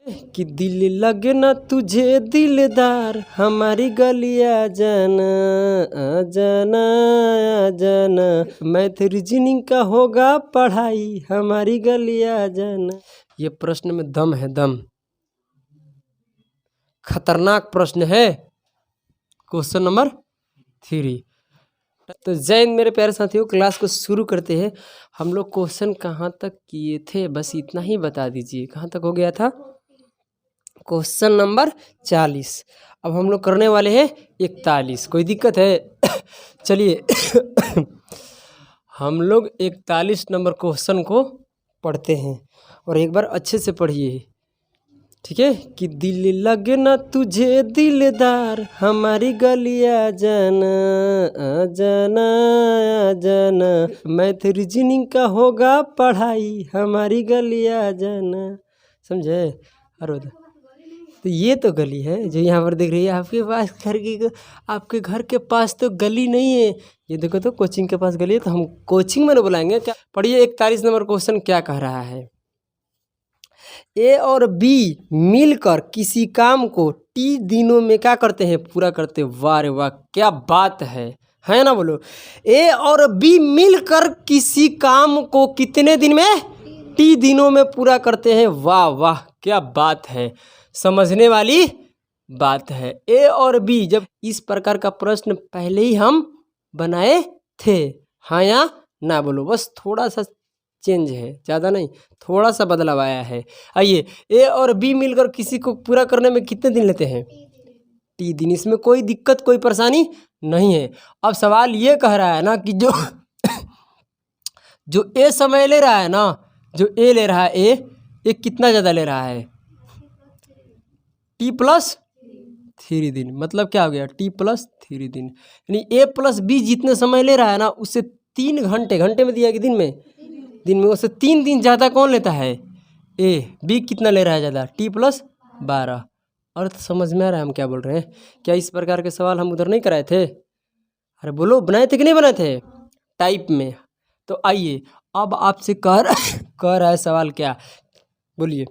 कि दिल लगे ना तुझे दिलदार, हमारी गलियां जाना, आ जाना, आ जाना, मैथ रीजनिंग का होगा पढ़ाई, हमारी गलियां जाना। ये प्रश्न में दम है, दम। खतरनाक प्रश्न है। Question number 3। तो जय हिंद मेरे प्यारे साथियों, क्लास को शुरू करते हैं। हम लोग क्वेश्चन कहाँ तक किए थे, बस इतना ही बता दीजिए। कहाँ तक हो गया था? Question number 40। अब हम लोग करने वाले हैं 41। कोई दिक्कत है? चलिए हम लोग 41 नंबर क्वेश्चन को पढ़ते हैं और एक बार अच्छे से पढ़िए, ठीक है? कि दिल लगे ना तुझे दिलदार, हमारी गलियां जाना, आ जाना, आ जाना, मैथ रीजनिंग का होगा पढ़ाई, हमारी गलियां जाना। समझे? अरे तो ये तो गली है जो यहाँ पर दिख रही है आपके पास। आपके घर के पास तो गली नहीं है। ये देखो तो कोचिंग के पास गली है, तो हम कोचिंग में ना बुलाएंगे क्या? पढ़िए 41 नंबर क्वेश्चन क्या कह रहा है। ए और बी मिलकर किसी काम को टी दिनों में क्या करते हैं? पूरा करते हैं। वाह रे वाह, क्या बात है ना? बोलो। ए और बी मिलकर किसी काम को कितने दिन में? टी दिनों में पूरा करते हैं। वाह वाह, क्या बात है, समझने वाली बात है। ए और बी, जब इस प्रकार का प्रश्न पहले ही हम बनाए थे, हाँ या ना? बोलो। बस थोड़ा सा चेंज है, ज़्यादा नहीं, थोड़ा सा बदलाव आया है। आइए, ए और बी मिलकर किसी को पूरा करने में कितने दिन लेते हैं? टी दिन। इसमें कोई दिक्कत, कोई परेशानी नहीं है। अब सवाल ये कह रहा है ना कि जो ए समय ले रहा है ना, जो ए ले रहा है, ए कितना ज़्यादा ले रहा है? T+3 दिन। मतलब क्या हो गया? T+3 दिन। यानी ए प्लस बी जितने समय ले रहा है ना, उससे 3 घंटे, घंटे में दिया कि दिन में? दिन में। उससे 3 दिन ज़्यादा कौन लेता है? ए। बी कितना ले रहा है ज़्यादा? T+12। और तो समझ में आ रहा है हम क्या बोल रहे हैं? क्या इस प्रकार के सवाल हम उधर नहीं कराए थे? अरे बोलो, बनाए थे कि नहीं बनाए थे टाइप में? तो आइए, अब आपसे कह रहा है सवाल, क्या बोलिए,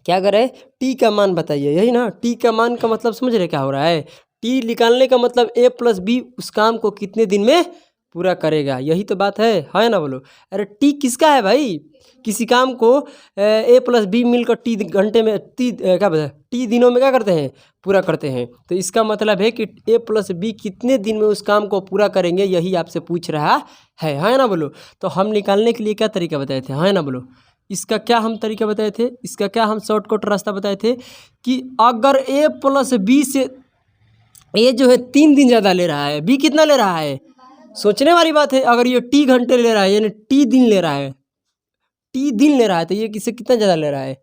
क्या करे? टी का मान बताइए। यही ना, टी का मान का मतलब समझ रहे क्या हो रहा है? टी निकालने का मतलब ए प्लस बी उस काम को कितने दिन में पूरा करेगा, यही तो बात है ना? बोलो। अरे टी किसका है भाई? किसी काम को ए प्लस बी मिलकर टी घंटे में, क्या बता, टी दिनों में क्या करते हैं? पूरा करते हैं। तो इसका मतलब है कि ए प्लस बी कितने दिन में उस काम को पूरा करेंगे, यही आपसे पूछ रहा है ना? बोलो। तो हम निकालने के लिए क्या तरीका बताए थे, है ना? बोलो। इसका क्या हम तरीका बताए थे? इसका क्या हम शॉर्टकट रास्ता बताए थे कि अगर ए प्लस बी से ए जो है 3 दिन ज़्यादा ले रहा है, बी कितना ले रहा है? सोचने वाली बात है। अगर ये टी घंटे ले रहा है, यानी टी दिन ले रहा है, टी दिन ले रहा है, तो ये किससे कितना ज़्यादा ले रहा है?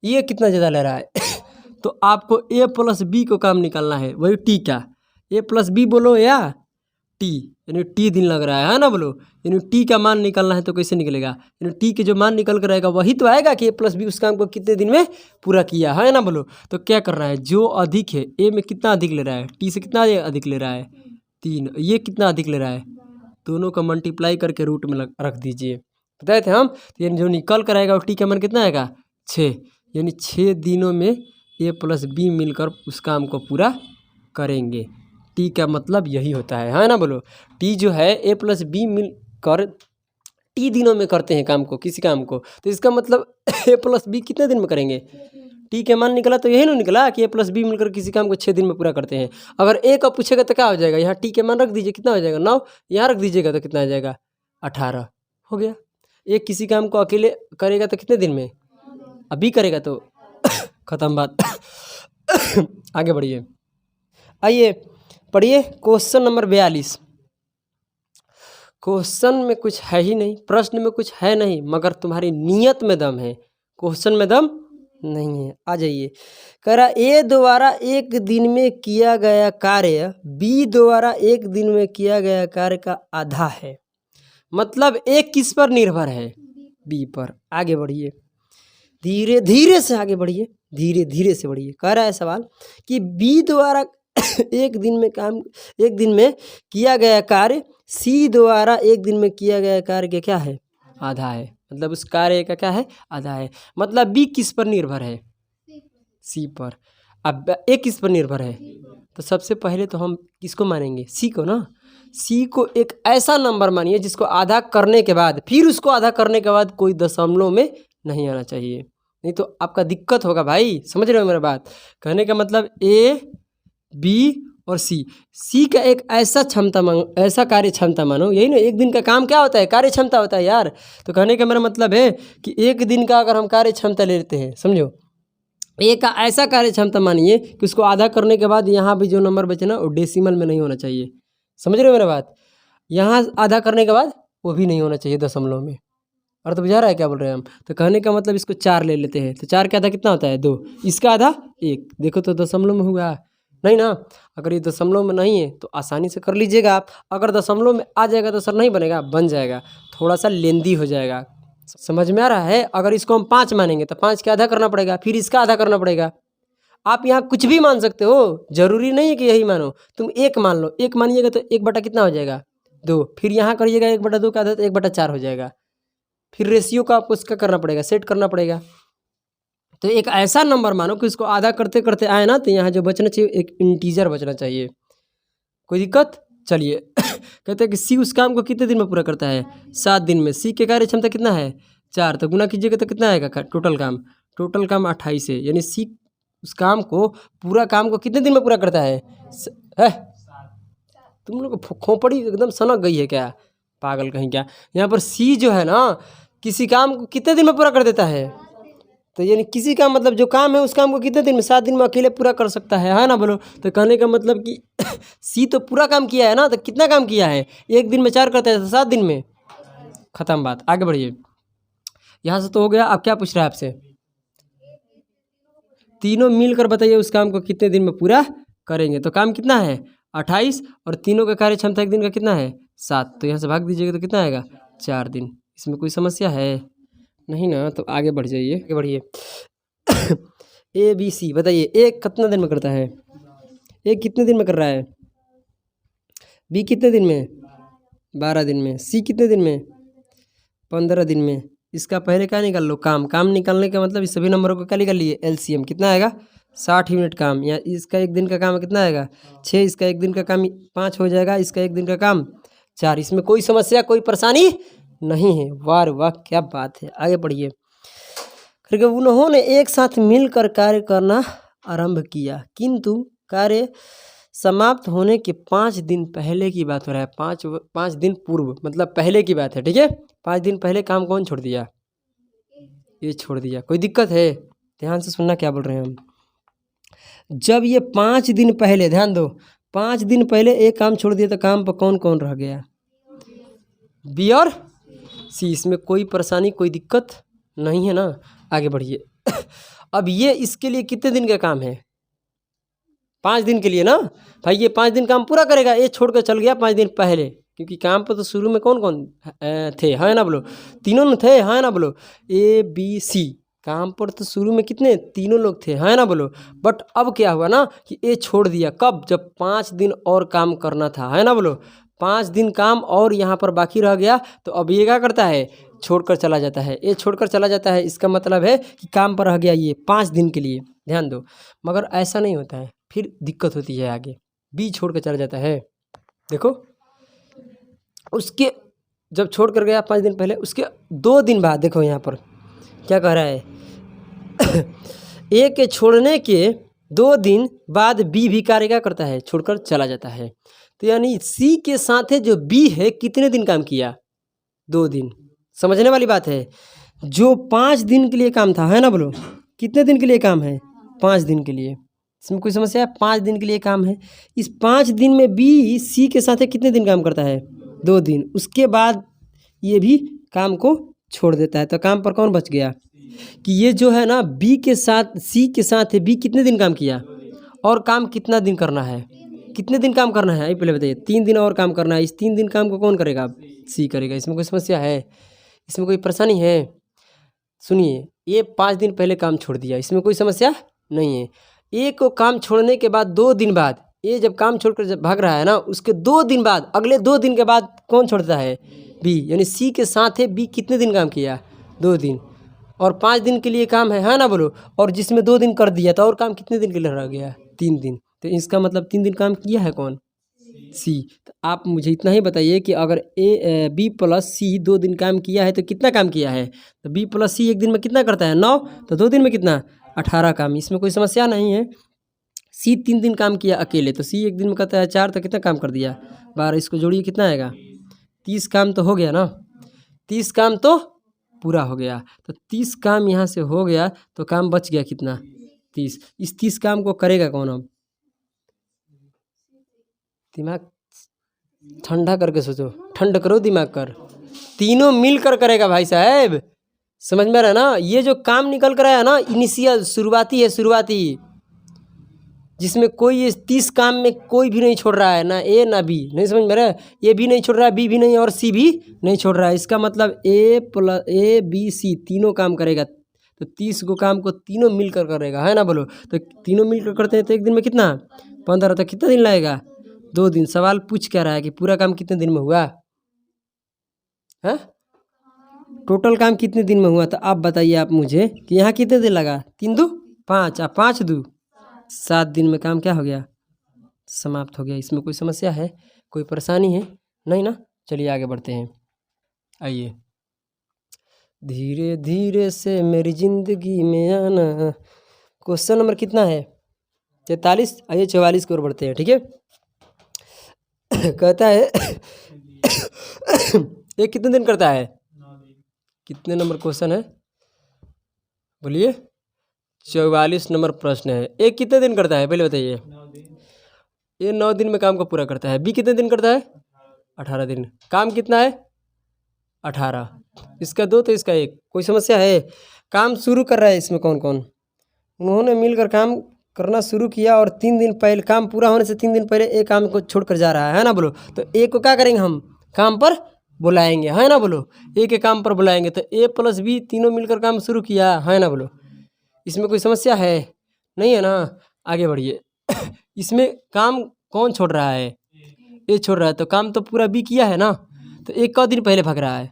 ये कितना ज़्यादा ले रहा है? तो आपको ए प्लस बी को काम निकालना है, वही टी का। ए प्लस बी बोलो या टी, यानी टी दिन लग रहा है ना? बोलो। यानी टी का मान निकालना है तो कैसे निकलेगा? यानी टी के जो मान निकल कर आएगा वही तो आएगा कि ए प्लस बी उस काम को कितने दिन में पूरा किया, है ना? बोलो। तो क्या कर रहा है? जो अधिक है, ए में कितना अधिक ले रहा है? टी से कितना अधिक ले रहा है? 3। ये कितना अधिक ले रहा है? दोनों का मल्टीप्लाई करके रूट में रख दीजिए। बताए थे हम। तो यानी जो निकल कर आएगा वो टी का मान कितना आएगा? 6। यानी 6 दिनों में ए प्लस बी मिलकर उस काम को पूरा करेंगे। टी का मतलब यही होता है ना? बोलो। टी जो है, ए प्लस बी मिलकर टी दिनों में करते हैं काम को, किसी काम को, तो इसका मतलब ए प्लस बी कितने दिन में करेंगे? टी के मान निकला तो यही ना निकला कि ए प्लस बी मिलकर किसी काम को 6 दिन में पूरा करते हैं। अगर ए का पूछेगा तो क्या हो जाएगा? यहाँ टी के मान रख दीजिए, कितना हो जाएगा? 9। यहाँ रख दीजिएगा तो कितना आ जाएगा? 18। हो गया। ये किसी काम को अकेले करेगा तो कितने दिन में? अभी करेगा तो खत्म बात। आगे बढ़िए। आइए पढ़िए क्वेश्चन नंबर 42। क्वेश्चन में कुछ है ही नहीं, प्रश्न में कुछ है नहीं, मगर तुम्हारी नीयत में दम है, क्वेश्चन में दम नहीं है। आ जाइए। कह रहा ए द्वारा एक दिन में किया गया कार्य बी द्वारा एक दिन में किया गया कार्य का आधा है। मतलब ए किस पर निर्भर है? बी पर। आगे बढ़िए, धीरे धीरे से आगे बढ़िए, धीरे धीरे से बढ़िए। कह रहा है सवाल कि बी द्वारा एक दिन में किया गया कार्य सी द्वारा एक दिन में किया गया कार्य क्या है? आधा है। मतलब उस कार्य का क्या है, आधा है। मतलब बी किस पर निर्भर है, सी पर। अब ए किस पर निर्भर है, तो सबसे पहले तो हम किसको मानेंगे, सी को ना। सी को एक ऐसा नंबर मानिए जिसको आधा करने के बाद, फिर उसको आधा करने के बाद कोई दशमलव में नहीं आना चाहिए, नहीं तो आपका दिक्कत होगा भाई। समझ रहे हो मेरा बात, कहने का मतलब ए बी और सी का एक ऐसा क्षमता मांगो, ऐसा कार्य क्षमता मानो, यही ना एक दिन का काम क्या होता है, कार्य क्षमता होता है यार। तो कहने का मेरा मतलब है कि एक दिन का अगर हम कार्य क्षमता ले लेते हैं, समझो ए का ऐसा कार्य क्षमता मानिए कि उसको आधा करने के बाद यहाँ भी जो नंबर बचे ना वो डेसिमल में नहीं होना चाहिए। समझ रहे हो मेरा बात, यहाँ आधा करने के बाद वो भी नहीं होना चाहिए दशमलव में। और तो बुझा रहा है क्या बोल रहे हैं हम। तो कहने का मतलब इसको 4 ले लेते हैं, तो 4 का आधा कितना होता है, 2, इसका आधा 1। देखो तो दशमलव में हुआ नहीं ना। अगर ये दशमलव में नहीं है तो आसानी से कर लीजिएगा आप, अगर दशमलव में आ जाएगा तो सर नहीं बनेगा, बन जाएगा, थोड़ा सा लेंदी हो जाएगा। समझ में आ रहा है। अगर इसको हम 5 मानेंगे तो 5 का आधा करना पड़ेगा, फिर इसका आधा करना पड़ेगा। आप यहाँ कुछ भी मान सकते हो, जरूरी नहीं है कि यही मानो। तुम 1 मान लो, 1 मानिएगा तो 1 बटा कितना हो जाएगा, 2। फिर यहाँ करिएगा 1 बटा 2 का आधा तो 1 बटा 4 हो जाएगा। फिर रेशियो का आपको इसका करना पड़ेगा, सेट करना पड़ेगा। तो एक ऐसा नंबर मानो कि उसको आधा करते करते आए ना, तो यहाँ जो बचना चाहिए एक इंटीजर बचना चाहिए। कोई दिक्कत, चलिए कहते हैं कि सी उस काम को कितने दिन में पूरा करता है, 7 दिन में। सी के कार्य क्षमता कितना है, 4, तो गुना कीजिएगा तो कितना आएगा टोटल काम 28 है। यानी सी उस काम को, पूरा काम को कितने दिन में पूरा करता है, तुम लोग खोपड़ी एकदम सनक गई है क्या, पागल कहीं क्या। यहाँ पर सी जो है ना, किसी काम को कितने दिन में पूरा कर देता है, तो यानी किसी का मतलब जो काम है उस काम को कितने दिन में, 7 दिन में अकेले पूरा कर सकता है ना बोलो। तो कहने का मतलब कि सी तो पूरा काम किया है ना, तो कितना काम किया है, 1 दिन में 4 करता है तो 7 दिन में, खत्म बात। आगे बढ़िए, यहाँ से तो हो गया। अब क्या पूछ रहा है आपसे, तीनों मिलकर बताइए उस काम को कितने दिन में पूरा करेंगे। तो काम कितना है 28, और तीनों का कार्य क्षमता एक दिन का कितना है 7, तो यहाँ से भाग दीजिएगा तो कितना आएगा 4 दिन। इसमें कोई समस्या है नहीं ना, तो आगे बढ़ जाइए, आगे बढ़िए। ए बी सी बताइए, ए कितना दिन में करता है, ए कितने दिन में कर रहा है, बी कितने दिन में 12 दिन में, सी कितने दिन में 15 दिन में। इसका पहले क्या निकाल लो, काम निकालने का मतलब इस सभी नंबरों को क्या निकाल लिए, एलसीएम कितना आएगा 60 यूनिट काम। या इसका 1 दिन का काम कितना आएगा 6, इसका 1 दिन का काम 5 हो जाएगा, इसका 1 दिन का काम 4। इसमें कोई समस्या कोई परेशानी नहीं है। वाह वाह क्या बात है, आगे बढ़िए। फिर उन्होंने एक साथ मिलकर कार्य करना आरंभ किया, किंतु कार्य समाप्त होने के 5 दिन पहले की बात हो रहा है, 5 दिन पूर्व मतलब पहले की बात है, ठीक है। 5 दिन पहले काम कौन छोड़ दिया, ये छोड़ दिया। कोई दिक्कत है, ध्यान से सुनना क्या बोल रहे हैं हम। जब ये 5 दिन पहले, ध्यान दो, 5 दिन पहले एक काम छोड़ दिया तो काम पर कौन कौन रह गया, बी और सी। इसमें कोई परेशानी कोई दिक्कत नहीं है ना, आगे बढ़िए। अब ये इसके लिए कितने दिन का काम है, 5 दिन के लिए ना भाई। ये 5 दिन काम पूरा करेगा, ये छोड़ कर चल गया 5 दिन पहले, क्योंकि काम पर तो शुरू में कौन कौन थे, हाँ ना बोलो, तीनों न थे, हाँ ना बोलो, ए बी सी। काम पर तो शुरू में कितने, तीनों लोग थे, हाँ ना बोलो। बट अब क्या हुआ ना कि ये छोड़ दिया, कब, जब 5 दिन और काम करना था, है ना बोलो। 5 दिन काम और यहाँ पर बाकी रह गया, तो अब ये क्या करता है, छोड़कर चला जाता है। ये छोड़कर चला जाता है, इसका मतलब है कि काम पर रह गया ये 5 दिन के लिए, ध्यान दो। मगर ऐसा नहीं होता है, फिर दिक्कत होती है आगे। बी छोड़ कर चला जाता है, देखो उसके जब छोड़ कर गया 5 दिन पहले, उसके 2 दिन बाद देखो यहाँ पर क्या कह रहा है, ए के छोड़ने के 2 दिन बाद बी भी कार्य क्या करता है, छोड़कर चला जाता है। तो यानी सी के साथ जो बी है कितने दिन काम किया, 2 दिन। समझने वाली बात है, जो 5 दिन के लिए काम था, है ना बोलो, कितने दिन के लिए काम है, 5 दिन के लिए। इसमें कोई समस्या है, 5 दिन के लिए काम है। इस 5 दिन में बी सी के साथ कितने दिन काम करता है, 2 दिन। उसके बाद ये भी काम को छोड़ देता है, तो काम पर कौन बच गया, कि ये जो है ना बी के साथ सी के साथ है, बी कितने दिन काम किया, और काम कितना दिन करना है, कितने दिन काम करना है, पहले बताइए। 3 दिन और काम करना है। इस 3 दिन काम को कौन करेगा, सी करेगा। इसमें कोई समस्या है, इसमें कोई परेशानी है। सुनिए, ये 5 दिन पहले काम छोड़ दिया, इसमें कोई समस्या नहीं है। ए को काम छोड़ने के बाद 2 दिन बाद, ये जब काम छोड़कर जब भाग रहा है ना, उसके 2 दिन बाद, अगले 2 दिन के बाद कौन छोड़ता है, बी। यानी सी के साथ है बी कितने दिन काम किया, 2 दिन, और 5 दिन के लिए काम है ना बोलो, और जिसमें 2 दिन कर दिया तो और काम कितने दिन के लिए रह गया? 3 दिन। तो इसका मतलब 3 दिन काम किया है कौन? सी। तो आप मुझे इतना ही बताइए कि अगर बी प्लस सी 2 दिन काम किया है तो कितना काम किया है? तो बी प्लस सी 1 दिन में कितना करता है? 9। तो 2 दिन में कितना? 18 काम। इसमें कोई समस्या नहीं है। सी 3 दिन काम किया अकेले, तो सी 1 दिन में करता है 4, तो कितना काम कर दिया? 12। इसको जोड़िए, कितना आएगा? 30 काम तो हो गया ना, 30 काम तो पूरा हो गया। तो 30 काम यहाँ से हो गया, तो काम बच गया कितना? 30। इस 30 काम को करेगा कौन? अब दिमाग ठंडा करके सोचो, ठंड करो दिमाग कर। तीनों मिलकर करेगा भाई साहब, समझ में आ रहा है ना? ये जो काम निकल कर आया ना, इनिशियल शुरुआती है, शुरुआती, जिसमें कोई ये 30 काम में कोई भी नहीं छोड़ रहा है, ना ए ना बी। नहीं समझ में आ रहा है? ए भी नहीं छोड़ रहा है, बी भी नहीं, और सी भी नहीं छोड़ रहा है। इसका मतलब ए बी सी तीनों काम करेगा। तो 30 को काम को तीनों मिलकर करेगा, है ना बोलो? तो तीनों मिलकर करते हैं तो 1 दिन में कितना? 15। तो कितना दिन लगेगा? 2 दिन। सवाल पूछ क्या रहा है कि पूरा काम कितने दिन में हुआ है? टोटल काम कितने दिन में हुआ? तो आप बताइए आप मुझे कि यहाँ कितने दिन लगा? 3 दू 5, 5 दू 7 दिन में काम क्या हो गया? समाप्त हो गया। इसमें कोई समस्या है, कोई परेशानी है? नहीं ना? चलिए आगे बढ़ते हैं। आइए, धीरे धीरे से मेरी जिंदगी में आना। क्वेश्चन नंबर कितना है? 43। आइए 44 की ओर बढ़ते हैं, ठीक है। कहता है ये कितने दिन करता है? कितने नंबर क्वेश्चन है? बोलिए। 44 नंबर प्रश्न है। एक कितने दिन करता है पहले बताइए? ये 9 दिन में काम को पूरा करता है। बी कितने दिन करता है? 18 दिन। काम कितना है? 18। इसका 2 तो इसका 1। कोई समस्या है? काम शुरू कर रहा है इसमें कौन कौन? उन्होंने मिलकर काम करना शुरू किया, और 3 दिन पहले, काम पूरा होने से 3 दिन पहले एक काम को छोड़कर जा रहा है ना बोलो? तो ए को क्या करेंगे हम? काम पर बुलाएंगे, है ना बोलो? ए के काम पर बुलाएंगे। तो ए प्लस बी तीनों मिलकर काम शुरू किया, है ना बोलो? इसमें कोई समस्या है? नहीं है ना? आगे बढ़िए। इसमें काम कौन छोड़ रहा है? ए छोड़ रहा है। तो काम तो पूरा बी किया है ना? तो एक का दिन पहले भाग रहा है?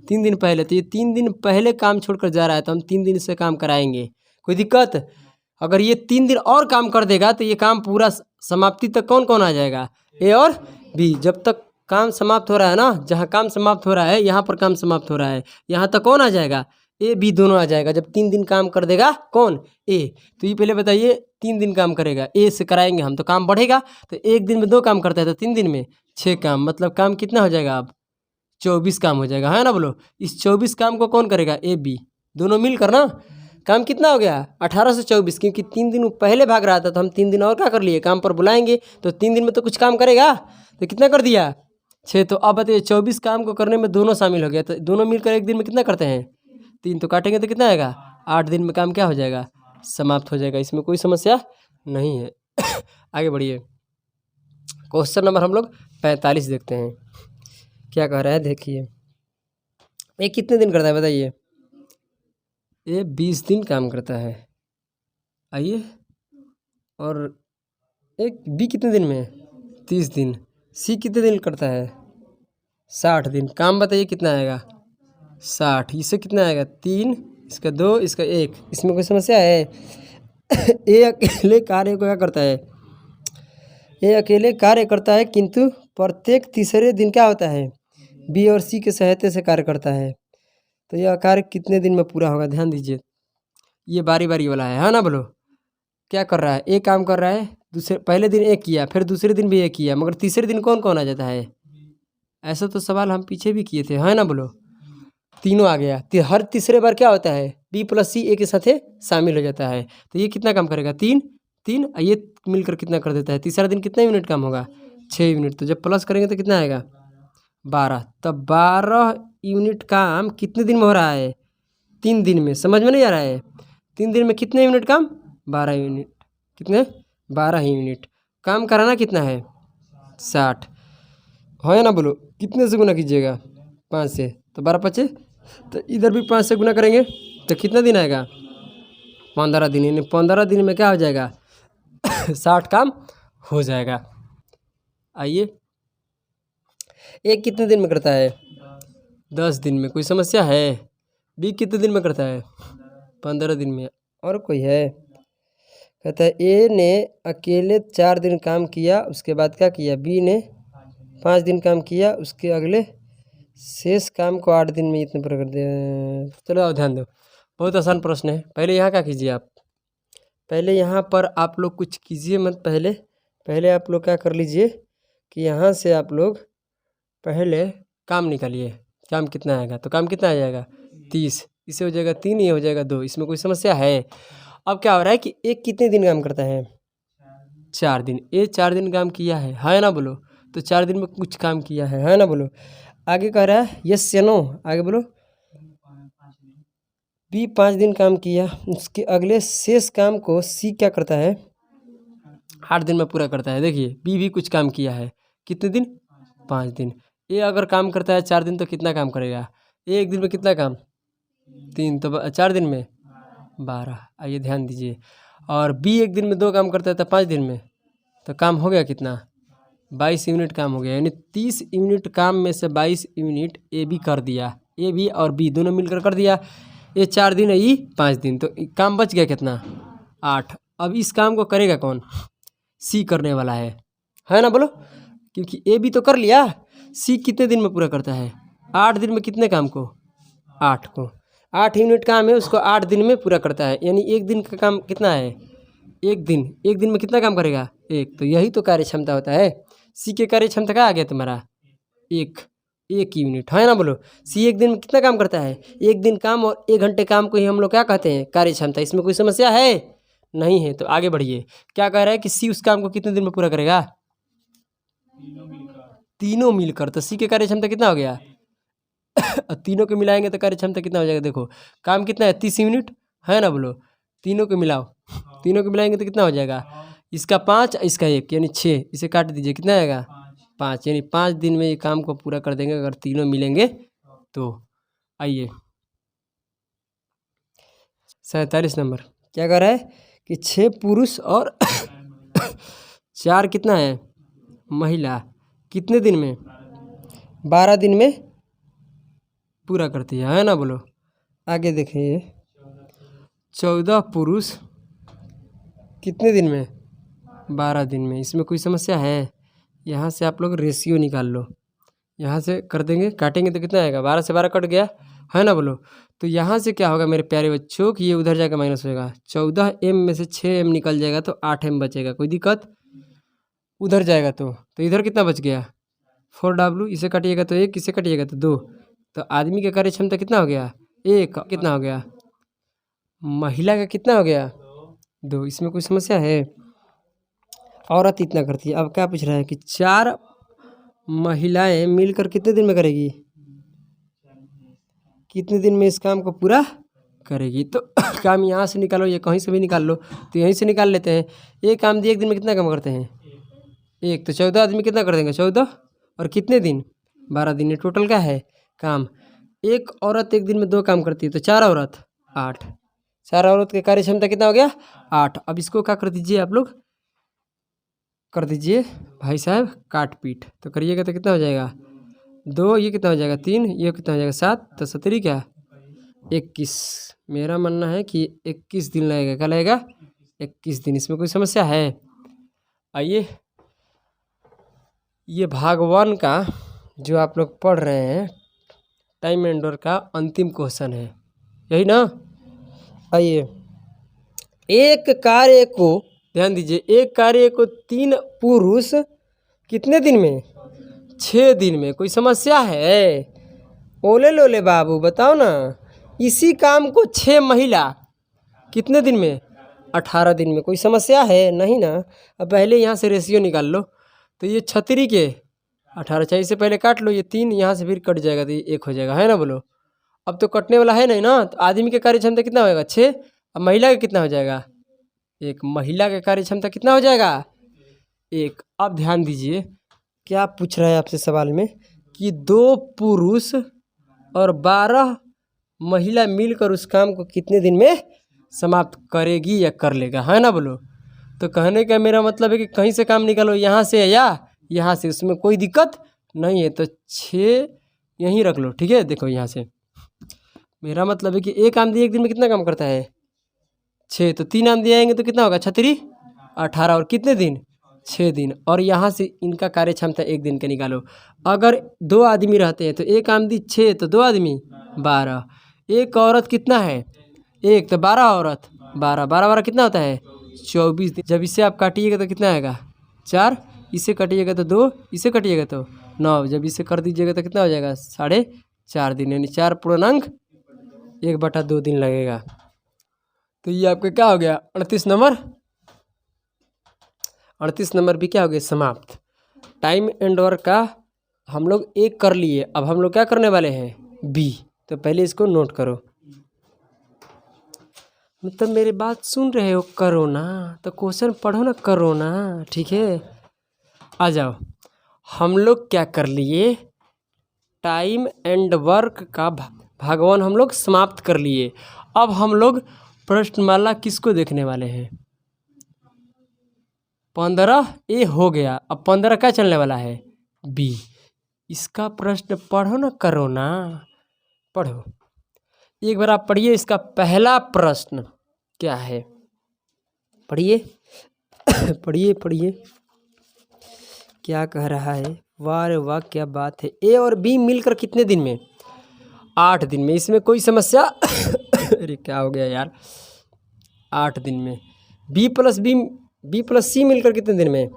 3 दिन पहले। तो ये 3 दिन पहले काम छोड़कर जा रहा है, तो हम 3 दिन से काम कराएंगे। कोई दिक्कत? अगर ये 3 दिन और काम कर देगा तो ये काम पूरा समाप्ति तक कौन कौन आ जाएगा? ए और बी। जब तक काम समाप्त हो रहा है ना, जहाँ काम समाप्त हो रहा है यहाँ पर काम समाप्त हो रहा है, यहाँ तक कौन आ जाएगा? ए बी दोनों आ जाएगा। जब 3 दिन काम कर देगा कौन? ए। तो ये पहले बताइए, 3 दिन काम करेगा, ए से कराएंगे हम तो काम बढ़ेगा। तो 1 दिन में 2 काम करता है, तो 3 दिन में 6 काम। मतलब काम कितना हो जाएगा? अब 24 काम हो जाएगा, है ना बोलो? इस 24 काम को कौन करेगा? ए बी दोनों मिलकर ना। काम कितना हो गया? 18 से 24। क्योंकि 3 दिन पहले भाग रहा था, तो हम 3 दिन और क्या कर लिए? काम पर बुलाएंगे। तो 3 दिन में तो कुछ काम करेगा। तो कितना कर दिया? 6। तो अब बताइए 24 काम को करने में दोनों शामिल हो गया, तो दोनों मिलकर 1 दिन में कितना करते हैं? 3। तो काटेंगे तो कितना आएगा? 8 दिन में काम क्या हो जाएगा? समाप्त हो जाएगा। इसमें कोई समस्या नहीं है। आगे बढ़िए। क्वेश्चन नंबर हम लोग 45 देखते हैं, क्या कह रहा है देखिए। ये कितने दिन करता है बताइए? ये 20 दिन काम करता है। आइए, और एक बी कितने दिन में? 30 दिन। सी कितने दिन करता है? 60 दिन। काम बताइए कितना आएगा? 60। इससे कितना आएगा? 3, इसका 2, इसका 1। इसमें कोई समस्या है? ये अकेले कार्य को क्या करता है? ये अकेले कार्य करता है, किंतु प्रत्येक तीसरे दिन क्या होता है? बी और सी के सहायता से कार्य करता है। तो यह कार्य कितने दिन में पूरा होगा? ध्यान दीजिए, ये बारी बारी वाला है ना बोलो? क्या कर रहा है? एक काम कर रहा है, दूसरे पहले दिन एक किया, फिर दूसरे दिन भी एक किया, मगर तीसरे दिन कौन कौन आ जाता है? ऐसा तो सवाल हम पीछे भी किए थे, है ना बोलो? तीनों आ गया। तो हर तीसरे बार क्या होता है? बी प्लस सी ए के साथ शामिल हो जाता है। तो ये कितना काम करेगा? 3 3। ये मिलकर कितना कर देता है? तीसरा दिन कितना यूनिट काम होगा? 6 यूनिट। तो जब प्लस करेंगे तो कितना आएगा? 12। तब 12 यूनिट काम कितने दिन में हो रहा है? 3 दिन में। समझ में नहीं आ रहा है? 3 दिन में कितने यूनिट काम? 12 यूनिट। कितने? 12 ही यूनिट। काम कराना कितना है? 60। है ना बोलो? कितने से गुना कीजिएगा? 5 से। तो 12 5। तो इधर भी 5 से गुना करेंगे तो कितना दिन आएगा? 15 दिन। यानी 15 दिन में क्या हो जाएगा? 60 काम हो जाएगा। आइए, एक कितने दिन में करता है? 10 दिन में। कोई समस्या है? बी कितने दिन में करता है? 15 दिन में। और कोई है? कहता है ए ने अकेले 4 दिन काम किया, उसके बाद क्या किया? बी ने 5 दिन काम किया, उसके अगले शेष काम को 8 दिन में इतने पूरा कर दिया। चलो आओ ध्यान दो, बहुत आसान प्रश्न है। पहले यहाँ क्या कीजिए आप, पहले यहाँ पर आप लोग कुछ कीजिए मत, पहले आप लोग क्या कर लीजिए कि यहाँ से आप लोग पहले काम निकालिए। काम कितना आएगा? तो काम कितना आ जाएगा? 30। इसे हो जाएगा 3, ये हो जाएगा 2। इसमें कोई समस्या है? अब क्या हो रहा है कि एक कितने दिन काम करता है? 4 दिन। ये 4 दिन काम किया है ना बोलो? तो 4 दिन में कुछ काम किया है ना बोलो? आगे कह रहा है यस या नो, आगे बोलो। बी 5 दिन काम किया, उसके अगले शेष काम को सी क्या करता है? 8 दिन में पूरा करता है। देखिए बी भी कुछ काम किया है, कितने दिन? 5 दिन। ए अगर काम करता है 4 दिन तो कितना काम करेगा? ए एक दिन में कितना काम? 3, तो 4 दिन में 12। आइए ध्यान दीजिए। और बी एक दिन में 2 काम करता है तो 5 दिन में, तो काम हो गया कितना? 22 यूनिट काम हो गया। यानी 30 यूनिट काम में से 22 यूनिट ए बी कर दिया। ए बी और बी दोनों मिलकर कर दिया। ये 4 दिन है, ये 5 दिन, तो काम बच गया कितना? 8। अब इस काम को करेगा कौन? सी करने वाला है ना बोलो? क्योंकि ए बी तो कर लिया, सी कितने दिन में पूरा करता है? 8 दिन में। कितने काम को? 8 को। 8 यूनिट काम है, उसको 8 दिन में पूरा करता है। यानी एक दिन का काम कितना है? एक दिन में कितना काम करेगा? 1। तो यही तो कार्य क्षमता होता है। सी के कार्य क्षमता क्या आ गया तुम्हारा? 1 यूनिट, है ना बोलो? सी एक दिन में कितना काम करता है? एक दिन काम और 1 घंटे काम को ही हम लोग क्या कहते हैं? कार्य क्षमता। इसमें कोई समस्या है? नहीं है। तो आगे बढ़िए, क्या कह रहा है कि सी उस काम को कितने दिन में पूरा करेगा? तीनों मिलकर। तो सी के कार्य क्षमता कितना हो गया? तीनों को मिलाएंगे तो कार्य क्षमता कितना हो जाएगा? देखो काम कितना है? 30 यूनिट, है ना बोलो? तीनों को मिलाओ, तीनों को मिलाएंगे तो कितना हो जाएगा? इसका 5, इसका 1, यानी 6। इसे काट दीजिए, कितना आएगा? 5। यानी 5 दिन में ये काम को पूरा कर देंगे अगर तीनों मिलेंगे तो। आइए 47 नंबर क्या कर रहा है कि 6 पुरुष और 4 कितना है? महिला कितने दिन में? 12 दिन में पूरा करती है ना बोलो? आगे देखिए 14 पुरुष कितने दिन में? 12 दिन में। इसमें कोई समस्या है? यहाँ से आप लोग रेशियो निकाल लो, यहाँ से कर देंगे, काटेंगे तो कितना आएगा? 12 से 12 कट गया, है ना बोलो? तो यहाँ से क्या होगा मेरे प्यारे बच्चों कि ये उधर जाकर माइनस होएगा। 14m में से 6m निकल जाएगा तो 8m बचेगा। कोई दिक्कत? उधर जाएगा तो इधर कितना बच गया? 4W। इसे काटिएगा तो 1, इसे काटिएगा तो 2। तो आदमी का कार्य क्षमता कितना हो गया? 1। कितना हो गया? महिला का कितना हो गया? 2। इसमें कोई समस्या है? औरत इतना करती है। अब क्या पूछ रहा है कि 4 महिलाएं मिलकर कितने दिन में करेगी? कितने दिन में इस काम को पूरा करेगी? तो काम यहाँ से निकालो, ये कहीं से भी निकाल लो, तो यहीं से निकाल लेते हैं। ये काम एक दिन में कितना काम करते हैं? 1। तो 14 आदमी कितना कर देंगे? 14 और कितने दिन? 12 दिन। ये टोटल क्या है काम? एक औरत एक दिन में 2 काम करती है, तो 4 औरत 8। 4 औरत की कार्य क्षमता कितना हो गया? 8। अब इसको क्या कर दीजिए आप लोग? कर दीजिए भाई साहब काट पीट। तो करिएगा तो कितना हो जाएगा? 2। ये कितना हो जाएगा? 3। ये कितना हो जाएगा? 7। तो 17 क्या? 21। मेरा मानना है कि 21 दिन लगेगा। क्या लगेगा? 21 दिन। इसमें कोई समस्या है? आइए ये भाग 1 का जो आप लोग पढ़ रहे हैं टाइम एंडर का अंतिम क्वेश्चन है, यही ना? आइए एक कार्य को ध्यान दीजिए, एक कार्य को 3 पुरुष कितने दिन में? 6 दिन में। कोई समस्या है? ओले लोले बाबू बताओ ना। इसी काम को 6 महिला कितने दिन में? 18 दिन में। कोई समस्या है? नहीं ना। अब पहले यहाँ से रेशियो निकाल लो, तो ये 36 के 18 चाहिए, से पहले काट लो। ये 3 यहाँ से फिर कट जाएगा तो ये 1 हो जाएगा, है ना बोलो? अब तो कटने वाला है नहीं ना। तो आदमी के कार्य क्षमता कितना होगा? 6। अब महिला का कितना हो जाएगा? 1। महिला का कार्य क्षमता कितना हो जाएगा? 1। अब ध्यान दीजिए क्या पूछ रहा है आपसे सवाल में कि 2 पुरुष और 12 महिला मिलकर उस काम को कितने दिन में समाप्त करेगी या कर लेगा, है ना बोलो? तो कहने का मेरा मतलब है कि कहीं से काम निकालो, यहाँ से या यहाँ से, उसमें कोई दिक्कत नहीं है। तो 6 यहीं रख लो, ठीक है? देखो यहाँ से मेरा मतलब है कि एक आमदी एक दिन में कितना काम करता है 6, तो 3 आमदी आएंगे तो कितना होगा 36 18 और कितने दिन 6 दिन। और यहाँ से इनका कार्य क्षमता एक दिन का निकालो। अगर 2 आदमी रहते हैं तो एक आमदी 6 तो 2 आदमी 12, एक औरत कितना है 1 तो 12 औरत 12 12 12 कितना होता है 24 दिन। जब इसे आप काटिएगा तो कितना आएगा 4, इसे काटिएगा तो 2, इसे काटिएगा तो 9, जब इसे कर दीजिएगा तो कितना हो जाएगा 4.5 दिन, यानी 4.1/2 दिन लगेगा। तो ये आपका क्या हो गया 38 नंबर। 38 नंबर भी क्या हो गया समाप्त। टाइम एंड वर्क का हम लोग एक कर लिए, अब हम लोग क्या करने वाले हैं बी। तो पहले इसको नोट करो, मतलब मेरी बात सुन रहे हो, करो ना, तो क्वेश्चन पढ़ो ना, करो ना, ठीक है। आ जाओ, हम लोग क्या कर लिए टाइम एंड वर्क का भागवन हम लोग समाप्त कर लिए। अब हम लोग प्रश्नमाला किसको देखने वाले हैं 15 ए हो गया, अब 15 क्या चलने वाला है बी। इसका प्रश्न पढ़ो ना, करो ना, पढ़ो एक बार आप पढ़िए। इसका पहला प्रश्न क्या है पढ़िए पढ़िए पढ़िए क्या कह रहा है। वाह रे वाह क्या बात है। ए और बी मिलकर कितने दिन में 8 दिन में। इसमें कोई समस्या अरे क्या हो गया यार 8 दिन में। बी प्लस सी मिलकर कितने दिन में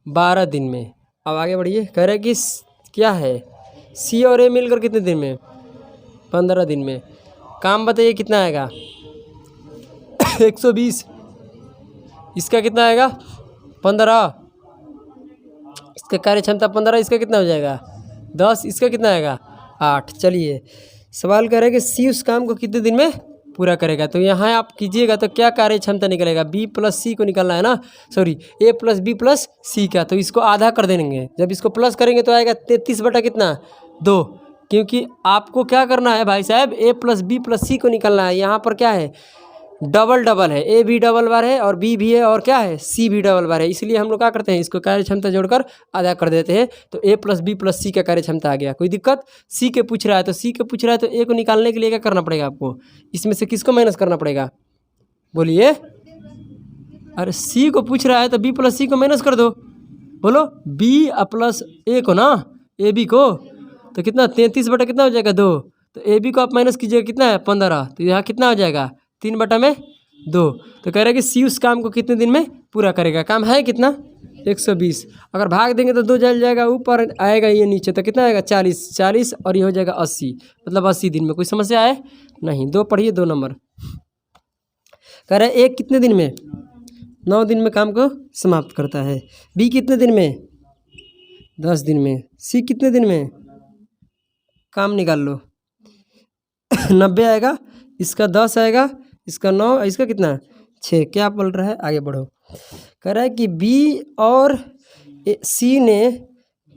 12 दिन में। अब आगे बढ़िए, कह रहे हैं कि क्या है सी और ए मिलकर कितने दिन में 15 दिन में। काम बताइए कितना आएगा 120। इसका कितना आएगा 15, इसका कार्य क्षमता 15, इसका कितना हो जाएगा 10, इसका कितना आएगा 8। चलिए सवाल कर रहे हैं कि सी उस काम को कितने दिन में पूरा करेगा। तो यहाँ आप कीजिएगा तो क्या कार्य क्षमता निकलेगा बी प्लस सी को निकालना है ना, सॉरी ए प्लस बी प्लस सी का। तो इसको आधा कर देंगे, जब इसको प्लस करेंगे तो आएगा 33 बटा कितना 2, क्योंकि आपको क्या करना है भाई साहब ए प्लस बी प्लस सी को निकालना है। यहाँ पर क्या है डबल डबल है, ए भी डबल बार है और बी भी है और क्या है सी भी डबल बार है। इसलिए हम लोग क्या करते हैं इसको कार्य क्षमता जोड़कर आधा कर देते हैं। तो ए प्लस बी प्लस सी का कार्य क्षमता आ गया। कोई दिक्कत सी के पूछ रहा है तो सी के पूछ रहा है तो ए को निकालने के लिए क्या करना पड़ेगा आपको, इसमें से किसको माइनस करना पड़ेगा बोलिए। अरे सी को पूछ रहा है तो बी प्लस सी को माइनस कर दो, बोलो बी प्लस ए को ना, ए बी को, तो कितना 33 बटा कितना हो जाएगा 2। तो ए बी को आप माइनस कीजिएगा कितना है 15, तो यहाँ कितना हो जाएगा 3 बटा में 2। तो कह रहा है कि सी उस काम को कितने दिन में पूरा करेगा। काम है कितना 120, अगर भाग देंगे तो 2 जल जाएगा, ऊपर आएगा ये नीचे तो कितना आएगा 40 और ये हो जाएगा 80, मतलब 80 दिन में। कोई समस्या है नहीं। 2 पढ़िए 2 नंबर। कह रहा है एक कितने दिन में 9 दिन में काम को समाप्त करता है। बी कितने दिन में 10 दिन में। सी कितने दिन में, काम निकाल लो 90 आएगा, इसका 10 आएगा, इसका 9, इसका कितना 6। क्या बोल रहा है आगे बढ़ो। कह रहा है कि बी और सी ने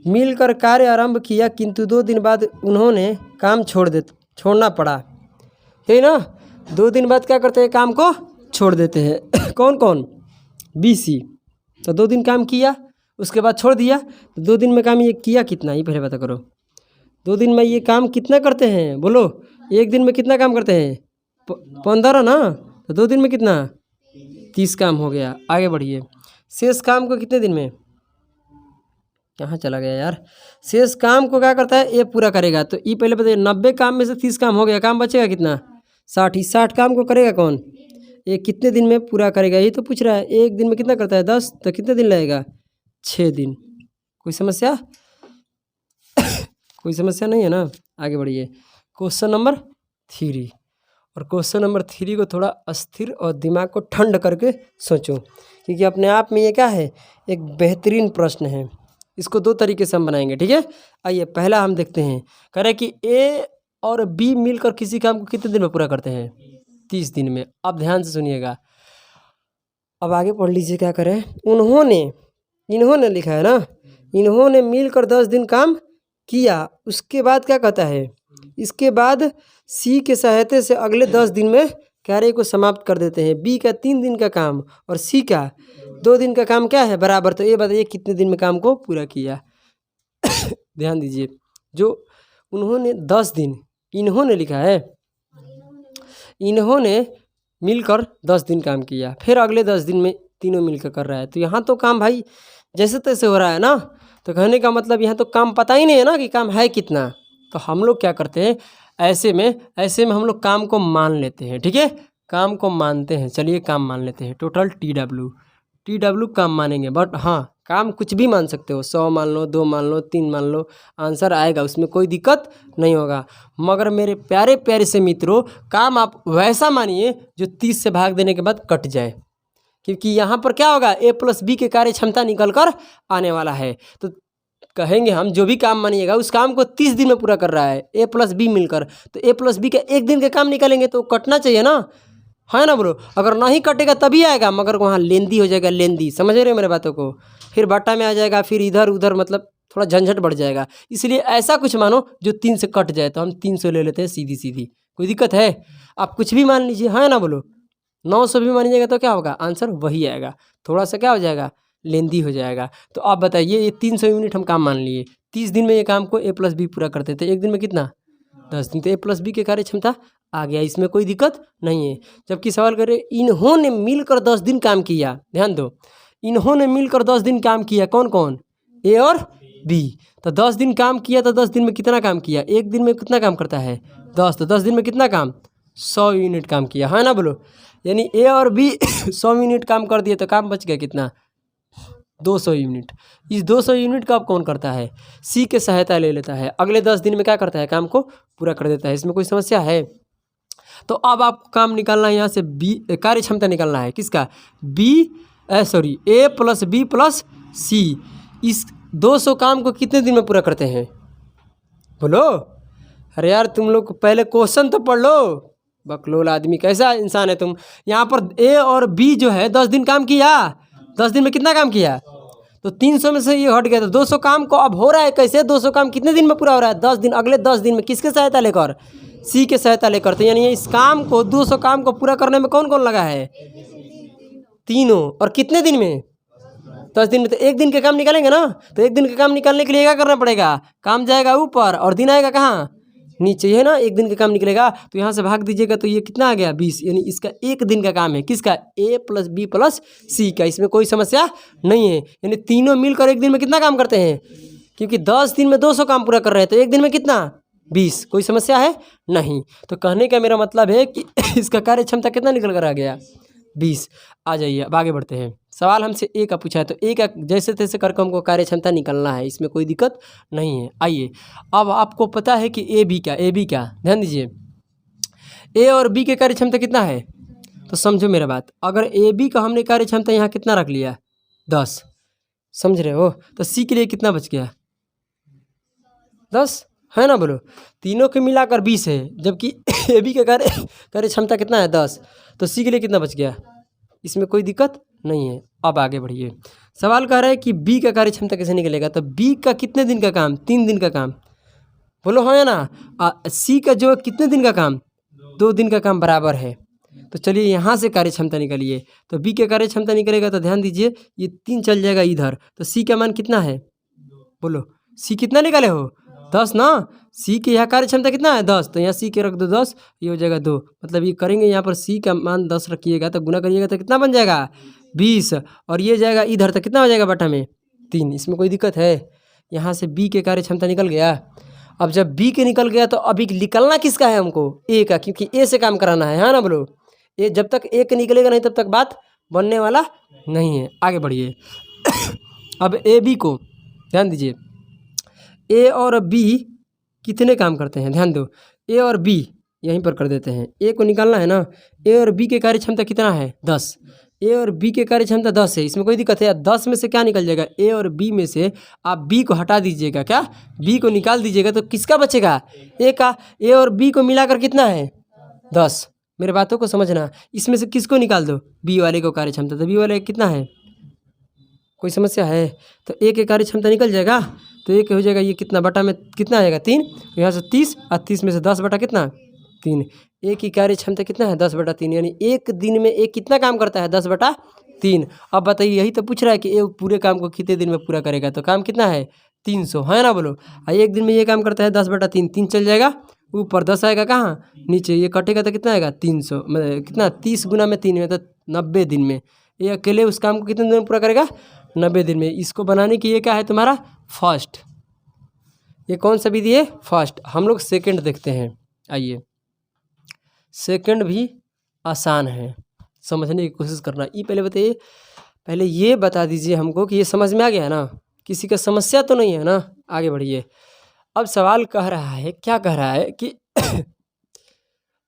मिलकर कार्य आरंभ किया किंतु 2 दिन बाद उन्होंने काम छोड़ना पड़ा, है ना। 2 दिन बाद क्या करते हैं काम को छोड़ देते हैं कौन कौन बी सी। तो 2 दिन काम किया उसके बाद छोड़ दिया, तो 2 दिन में काम ये किया कितना ये पहले पता करो। 2 दिन में ये काम कितना करते हैं बोलो, एक दिन में कितना काम करते हैं 15 ना, तो 2 दिन में कितना 30 काम हो गया। आगे बढ़िए, शेष काम को कितने दिन में, कहाँ चला गया यार। शेष काम को क्या करता है ये पूरा करेगा। तो ये पहले बताइए 90 काम में से 30 काम हो गया, काम बचेगा कितना 60। 60 काम को करेगा कौन ये कितने दिन में पूरा करेगा, यही तो पूछ रहा है। एक दिन में कितना करता है 10, तो कितने दिन लगेगा 6 दिन। कोई समस्या कोई समस्या नहीं है ना। आगे बढ़िए, क्वेश्चन नंबर 3। और क्वेश्चन नंबर 3 को थोड़ा अस्थिर और दिमाग को ठंड करके सोचो, क्योंकि अपने आप में ये क्या है एक बेहतरीन प्रश्न है। इसको 2 तरीके से हम बनाएंगे, ठीक है। आइए पहला हम देखते हैं। कह रहे कि ए और बी मिलकर किसी काम को कितने दिन में पूरा करते हैं 30 दिन में। अब ध्यान से सुनिएगा, अब आगे पढ़ लीजिए। क्या करें इन्होंने लिखा है ना, इन्होंने मिलकर 10 दिन काम किया। उसके बाद क्या कहता है, इसके बाद सी के सहायता से अगले 10 दिन में कार्य को समाप्त कर देते हैं। बी का 3 दिन का काम और सी का 2 दिन का काम क्या है बराबर। तो ये बताइए कितने दिन में काम को पूरा किया ध्यान दीजिए, जो उन्होंने 10 दिन इन्होंने लिखा है इन्होंने मिलकर 10 दिन काम किया, फिर अगले 10 दिन में तीनों मिलकर कर रहा है। तो यहाँ तो काम भाई जैसे तैसे हो रहा है ना। तो कहने का मतलब यहाँ तो काम पता ही नहीं है ना कि काम है कितना। तो हम लोग क्या करते हैं, ऐसे में हम लोग काम को मान लेते हैं। ठीक है, काम को मानते हैं। चलिए काम मान लेते हैं। टोटल TW काम मानेंगे। बट हाँ, काम कुछ भी मान सकते हो, 100 मान लो, 2 मान लो, 3 मान लो, आंसर आएगा, उसमें कोई दिक्कत नहीं होगा। मगर मेरे प्यारे प्यारे से मित्रों, काम आप वैसा मानिए जो 30 से भाग देने के बाद कट जाए, क्योंकि यहाँ पर क्या होगा, A+B के कार्य क्षमता निकल कर आने वाला है। तो कहेंगे हम जो भी काम मानिएगा उस काम को 30 दिन में पूरा कर रहा है A+B मिलकर, तो A+B का एक दिन का काम निकालेंगे तो कटना चाहिए ना, है ना ब्रो। अगर नहीं कटेगा तभी आएगा, मगर वहाँ लेंदी हो जाएगा, लेंदी, समझ रहे हो मेरे बातों को। फिर बट्टा में आ जाएगा, फिर इधर उधर, मतलब थोड़ा झंझट बढ़ जाएगा। इसलिए ऐसा कुछ मानो जो 3 से कट जाए। तो हम 300 ले लेते हैं सीधी। कोई दिक्कत है? आप कुछ भी मान लीजिए, है ना बोलो। 900 भी मानिएगा तो क्या होगा, आंसर वही आएगा। थोड़ा सा क्या हो जाएगा, लेंदी हो जाएगा। तो आप बताइए, ये 300 यूनिट हम काम मान लिए, 30 दिन में ये काम को A+B पूरा करते थे, एक दिन में कितना, 10 दिन। तो A+B के कार्य क्षमता आ गया, इसमें कोई दिक्कत नहीं है। जबकि सवाल करे इन्होंने मिलकर 10 दिन काम किया, ध्यान दो, इन्होंने मिलकर 10 दिन काम किया, कौन कौन, A और B। तो 10 दिन काम किया, तो 10 दिन में कितना काम किया, एक दिन में कितना काम करता है 10, तो 10 दिन में कितना काम, 100 यूनिट काम किया, है ना बोलो। यानी A और B 100 यूनिट काम कर दिए, तो काम बच गया कितना, 200 यूनिट। इस 200 यूनिट का अब कौन करता है, C के सहायता ले लेता है, अगले 10 दिन में क्या करता है, काम को पूरा कर देता है। इसमें कोई समस्या है? तो अब आपको काम निकालना है यहाँ से, B कार्य क्षमता निकालना है किसका, A+B+C। इस 200 काम को कितने दिन में पूरा करते हैं, बोलो। अरे यार तुम लोग पहले क्वेश्चन तो पढ़ लो, बकलोल आदमी, कैसा इंसान है तुम। यहाँ पर A और B जो है 10 दिन काम किया, 10 दिन में कितना काम किया, तो 300 में से ये हट गया, तो 200 काम को अब हो रहा है कैसे, 200 काम कितने दिन में पूरा हो रहा है, 10 दिन। अगले 10 दिन में किसके सहायता लेकर, C के सहायता लेकर। तो यानी इस काम को 200 काम को पूरा करने में कौन कौन लगा है, तीनों। और कितने दिन में, 10 दिन में। तो एक दिन के काम निकालेंगे ना, तो एक दिन के काम निकालने के लिए क्या करना पड़ेगा, काम जाएगा ऊपर और दिन आएगा कहाँ, नीचे, है ना। एक दिन का काम निकलेगा, तो यहाँ से भाग दीजिएगा, तो ये कितना आ गया, 20। यानी इसका एक दिन का काम है, किसका, A+B+C का। इसमें कोई समस्या नहीं है। यानी तीनों मिलकर एक दिन में कितना काम करते हैं, क्योंकि 10 दिन में 200 काम पूरा कर रहे हैं, तो एक दिन में कितना, 20। कोई समस्या है नहीं। तो कहने का मेरा मतलब है कि इसका कार्य क्षमता कितना निकल कर आ गया, 20। आ जाइए अब आगे बढ़ते हैं। सवाल हमसे A का पूछा है, तो A का जैसे तैसे करके हमको कार्य क्षमता निकालना है, इसमें कोई दिक्कत नहीं है। आइए, अब आपको पता है कि AB क्या, ध्यान दीजिए, A और B के कार्य क्षमता कितना है। तो समझो मेरा बात, अगर AB का हमने कार्य क्षमता यहाँ कितना रख लिया, 10, समझ रहे हो, तो C के लिए कितना बच गया, 10, है ना बोलो। तीनों के मिलाकर 20 है, जबकि AB का कार्य क्षमता कितना है, 10। तो C के लिए कितना बच गया, इसमें कोई दिक्कत नहीं है। अब आगे बढ़िए, सवाल कह रहा है कि B का कार्य क्षमता कैसे निकलेगा। तो B का कितने दिन का काम, 3 दिन का काम, बोलो हाँ या ना। C का जो कितने दिन का काम, 2 दिन का काम बराबर है। तो चलिए यहाँ से कार्य क्षमता निकालिए। तो B के कार्य क्षमता निकलेगा, तो ध्यान दीजिए ये 3 चल जाएगा इधर, तो C का मान कितना है, बोलो। C कितना निकाले हो, 10 ना। C के यहाँ कार्य क्षमता कितना है, 10। तो यहाँ C के रख दो 10, ये हो जाएगा 2। मतलब ये करेंगे, यहाँ पर C का मान 10 रखिएगा, तो गुना करिएगा तो कितना बन जाएगा, 20। और ये जाएगा इधर, तो कितना हो जाएगा बटा में 3। इसमें कोई दिक्कत है। यहाँ से B के कार्य क्षमता निकल गया। अब जब B के निकल गया, तो अभी निकलना किसका है हमको, A का, क्योंकि A से काम कराना है ना बोलो। ये जब तक A के निकलेगा नहीं, तब तक बात बनने वाला नहीं है। आगे बढ़िए। अब AB को ध्यान दीजिए, A और B कितने काम करते हैं, ध्यान दो। A और B यहीं पर कर देते हैं, A को निकालना है ना। A और B के कार्य क्षमता कितना है, 10। A और B के कार्य क्षमता 10 है, इसमें कोई दिक्कत है। 10 में से क्या निकल जाएगा, A और B में से आप B को हटा दीजिएगा, क्या B को निकाल दीजिएगा, तो किसका बचेगा, A का। A और B को मिलाकर कितना है, 10। मेरे बातों को समझना, इसमें से किसको निकाल दो, B वाले को कार्य क्षमता, तो B वाले कितना है, कोई समस्या है। तो A के कार्य क्षमता निकल जाएगा, तो एक हो जाएगा, ये कितना बटा में कितना आएगा, 3। यहाँ से 30, और 30 में से 10 बटा कितना, 3। A की कार्य क्षमता कितना है, 10/3। यानी एक दिन में A कितना काम करता है, 10/3। अब बताइए, यही तो पूछ रहा है कि A पूरे काम को कितने दिन में पूरा करेगा। तो काम कितना है, 300, है ना बोलो। एक दिन में ये काम करता है 10/3, 3 चल जाएगा ऊपर 10 आएगा कहाँ नीचे, ये कटेगा तो कितना आएगा 300, मतलब कितना 30 गुना में 3 में तो 90 दिन में। ये अकेले उस काम को कितने दिन में पूरा करेगा 90 दिन में। इसको बनाने की ये क्या है तुम्हारा फर्स्ट, ये कौन सा विधि है फर्स्ट। हम लोग सेकंड देखते हैं। आइए सेकंड भी आसान है, समझने की कोशिश करना। ये पहले बताइए, पहले ये बता दीजिए हमको कि ये समझ में आ गया है ना, किसी का समस्या तो नहीं है ना। आगे बढ़िए। अब सवाल कह रहा है, क्या कह रहा है कि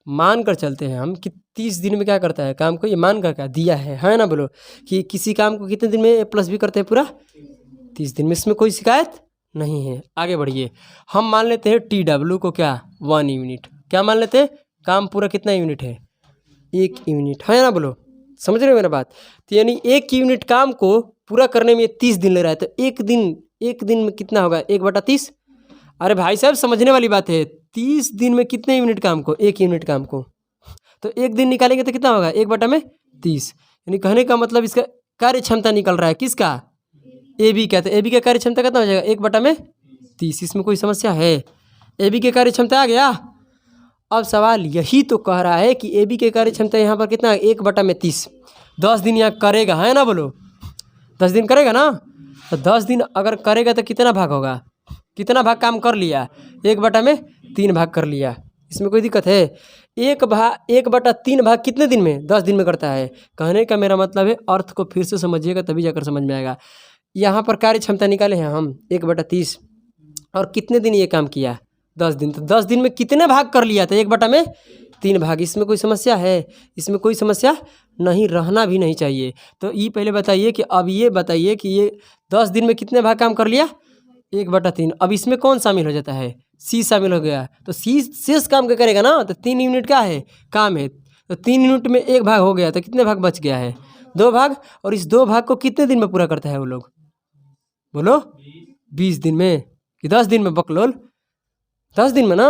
मान कर चलते हैं हम कि 30 दिन में क्या करता है काम को, ये मान कर क्या दिया है ना। बोलो कि किसी काम को कितने दिन में प्लस भी करते हैं पूरा 30 दिन में, इसमें कोई शिकायत नहीं है। आगे बढ़िए। हम मान लेते हैं TW को क्या 1 यूनिट, क्या मान लेते हैं काम पूरा कितना यूनिट है 1 यूनिट, है ना। बोलो समझ रहे हो मेरा बात। तो यानी 1 यूनिट काम को पूरा करने में 30 दिन ले रहा है, तो एक दिन में कितना होगा 1/30। अरे भाई साहब समझने वाली बात है, 30 दिन में कितने यूनिट काम को 1 यूनिट काम को, तो एक दिन निकालेंगे तो कितना होगा 1/30। यानी कहने का मतलब इसका कार्य क्षमता निकल रहा है किसका AB का, तो AB का कार्य क्षमता कितना हो जाएगा 1/30। इसमें कोई समस्या है, AB के कार्य क्षमता आ गया। अब सवाल यही तो कह रहा है कि AB के कार्य क्षमता यहाँ पर कितना है 1/30। 10 दिन यहाँ करेगा, है ना। बोलो 10 दिन करेगा ना, तो 10 दिन अगर करेगा तो कितना भाग होगा, कितना भाग काम कर लिया 1/3 भाग कर लिया। इसमें कोई दिक्कत है। 1/3 भाग कितने दिन में 10 दिन में करता है। कहने का मेरा मतलब है, अर्थ को फिर से समझिएगा तभी जाकर समझ में आएगा। यहाँ पर कार्य क्षमता निकाले हैं हम 1/30, और कितने दिन ये काम किया 10 दिन, तो 10 दिन में कितने भाग कर लिया था 1/3 भाग। इसमें कोई समस्या है, इसमें कोई समस्या नहीं, रहना भी नहीं चाहिए। तो ये पहले बताइए कि अब ये बताइए कि ये 10 दिन में कितने भाग काम कर लिया 1/3। अब इसमें कौन शामिल हो जाता है C शामिल हो गया, तो C शेष काम का करेगा ना, तो 3 यूनिट का है काम है, तो 3 यूनिट में 1 भाग हो गया, तो कितने भाग बच गया है 2 भाग। और इस 2 भाग को कितने दिन में पूरा करता है वो लोग, बोलो 20 दिन में कि 10 दिन में बकलोल 10 दिन में ना।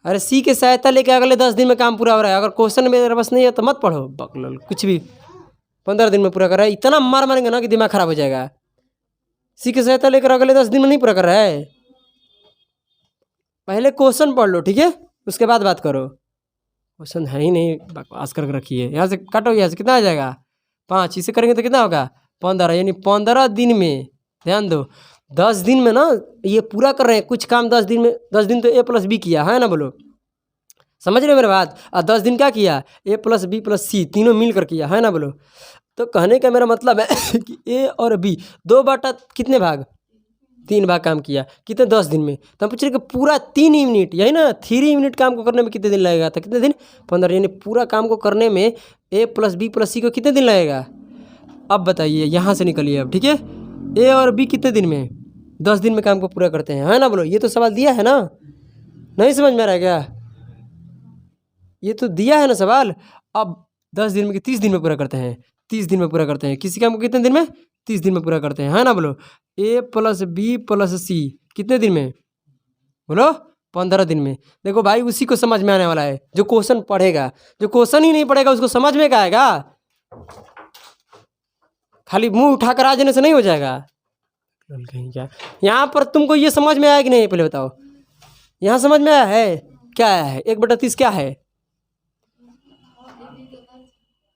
अरे C के सहायता लेके अगले 10 दिन में काम पूरा हो रहा है। अगर क्वेश्चन मेरे पास नहीं है तो मत पढ़ो बकलोल, कुछ भी 15 दिन में पूरा कर रहा है। इतना मार मारेंगे ना कि दिमाग खराब हो जाएगा। C की सहायता लेकर अगले 10 दिन में नहीं पूरा कर रहा है। पहले क्वेश्चन पढ़ लो, ठीक है, उसके बाद बात करो। क्वेश्चन है ही नहीं, बकवास करके रखिए। यहाँ से काटो, यहाँ से कितना आ जाएगा 5, इसे करेंगे तो कितना होगा 15, यानी 15 दिन में। ध्यान दो 10 दिन में ना ये पूरा कर रहे हैं कुछ काम 10 दिन में। 10 दिन तो A+B किया है ना। बोलो समझ रहे हो मेरे बात। और 10 दिन क्या किया A+B+C तीनों मिल कर किया है ना। बोलो तो कहने का मेरा मतलब है कि A और B 2 कितने भाग 3 भाग काम किया कितने 10 दिन में। तो हम पूछ रहे कि पूरा 3 यूनिट, यही ना 3 यूनिट काम को करने में कितने दिन लगेगा, तो कितने दिन 15, यानी पूरा काम को करने में A+B+C को कितने दिन लगेगा। अब बताइए यहाँ से निकलिए अब, ठीक है। A और B कितने दिन में 10 दिन में काम को पूरा करते हैं, है ना। बोलो ये तो सवाल दिया है ना, नहीं समझ में आ रहा है क्या, ये तो दिया है ना सवाल। अब 10 दिन में 30 दिन में पूरा करते हैं, 30 दिन में पूरा करते हैं। किसी काम को कितने दिन में 30 दिन में पूरा करते हैं, है ना। बोलो A+B+C कितने दिन में, बोलो 15 दिन में। देखो भाई उसी को समझ में आने वाला है जो क्वेश्चन पढ़ेगा। जो क्वेश्चन ही नहीं पढ़ेगा उसको समझ में क्या आएगा, खाली मुंह उठाकर आ जाने से नहीं हो जाएगा। क्या यहाँ पर तुमको ये समझ में आया कि नहीं पहले बताओ, यहाँ समझ में आया है क्या आया है 1/30 क्या है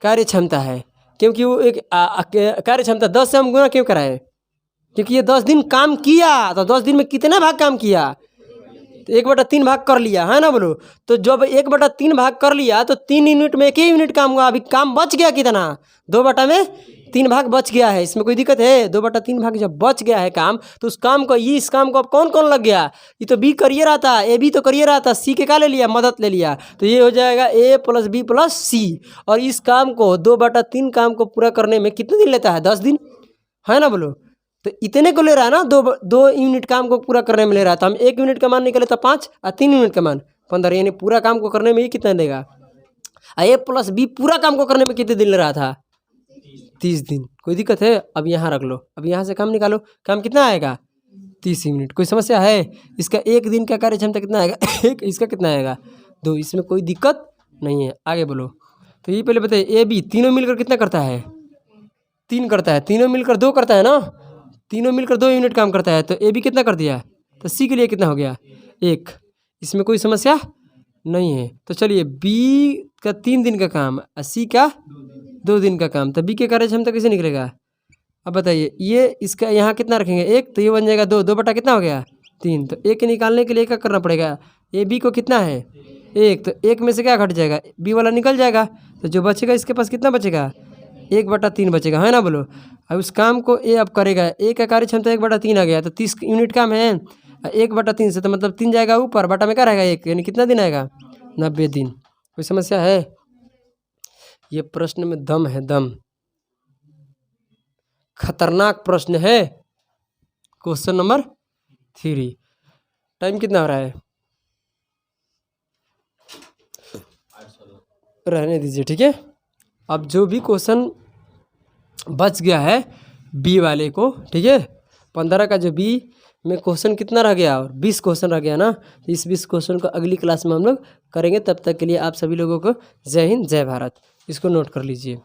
कार्य क्षमता है। क्योंकि वो एक कार्य क्षमता 10 से हम गुना क्यों कराए, क्योंकि ये 10 दिन काम किया, तो 10 दिन में कितने भाग काम किया, तो 1/3 भाग कर लिया, है ना। बोलो तो जब 1/3 भाग कर लिया तो 3 यूनिट में 1 ही यूनिट काम हुआ। अभी काम बच गया कितना 2/3 भाग बच गया है। इसमें कोई दिक्कत है, 2/3 भाग जब बच गया है काम, तो उस काम को इस काम को अब कौन कौन लग गया, ये तो B करिए रहा था, AB तो करिए रहा था, C के क्या ले लिया मदद ले लिया, तो ये हो जाएगा A+B+C। और इस काम को 2/3 काम को पूरा करने में कितने दिन लेता है 10 दिन, है ना। बोलो तो इतने को ले रहा है ना, 2 यूनिट काम को पूरा करने में ले रहा था। हम 1 यूनिट का मान निकले तो 5 और 3 यूनिट का मान 15, यानी पूरा काम को करने में ही कितना देगा। A+B पूरा काम को करने में कितने दिन ले रहा था 30 दिन। कोई दिक्कत है, अब यहाँ रख लो, अब यहाँ से काम निकालो, काम कितना आएगा 30 यूनिट। कोई समस्या है, इसका 1 दिन का कार्य क्षमता कितना आएगा 1, इसका कितना आएगा 2, इसमें कोई दिक्कत नहीं है। आगे बोलो तो ये पहले बताइए AB तीनों मिलकर कितना करता है 3 करता है, तीनों मिलकर 2 करता है ना, तीनों मिलकर 2 यूनिट काम करता है। तो AB कितना कर दिया, तो C के लिए कितना हो गया 1, इसमें कोई समस्या नहीं है। तो चलिए बी का 3 दिन का काम और सी का 2 दिन का काम, तो बी के कार्य क्षमता कैसे निकलेगा? अब बताइए, ये इसका यहाँ कितना रखेंगे 1, तो ये बन जाएगा 2, 2 बटा कितना हो गया 3। तो 1 निकालने के लिए क्या करना पड़ेगा? ए बी को कितना है 1, तो 1 में से क्या घट जाएगा? बी वाला निकल जाएगा, तो जो बचेगा इसके पास कितना बचेगा? 1/3 बचेगा, है ना? बोलो। अब उस काम को ए अब करेगा, ए का कार्य क्षमता 1/3 आ गया, तो 30 यूनिट काम है। 1/3 से तो मतलब 3 जाएगा ऊपर, बटा में क्या रहेगा 1, यानी कितना दिन आएगा? 90 दिन। कोई समस्या है? ये प्रश्न में दम है, दम। खतरनाक प्रश्न है। Question number 3। टाइम कितना हो रहा है? रहने दीजिए, ठीक है। अब जो भी क्वेश्चन बच गया है बी वाले को, ठीक है, 15 का जो बी में क्वेश्चन कितना रह गया? और 20 क्वेश्चन रह गया ना। इस 20 क्वेश्चन को अगली क्लास में हम लोग करेंगे। तब तक के लिए आप सभी लोगों को जय हिंद, जय भारत। इसको नोट कर लीजिए।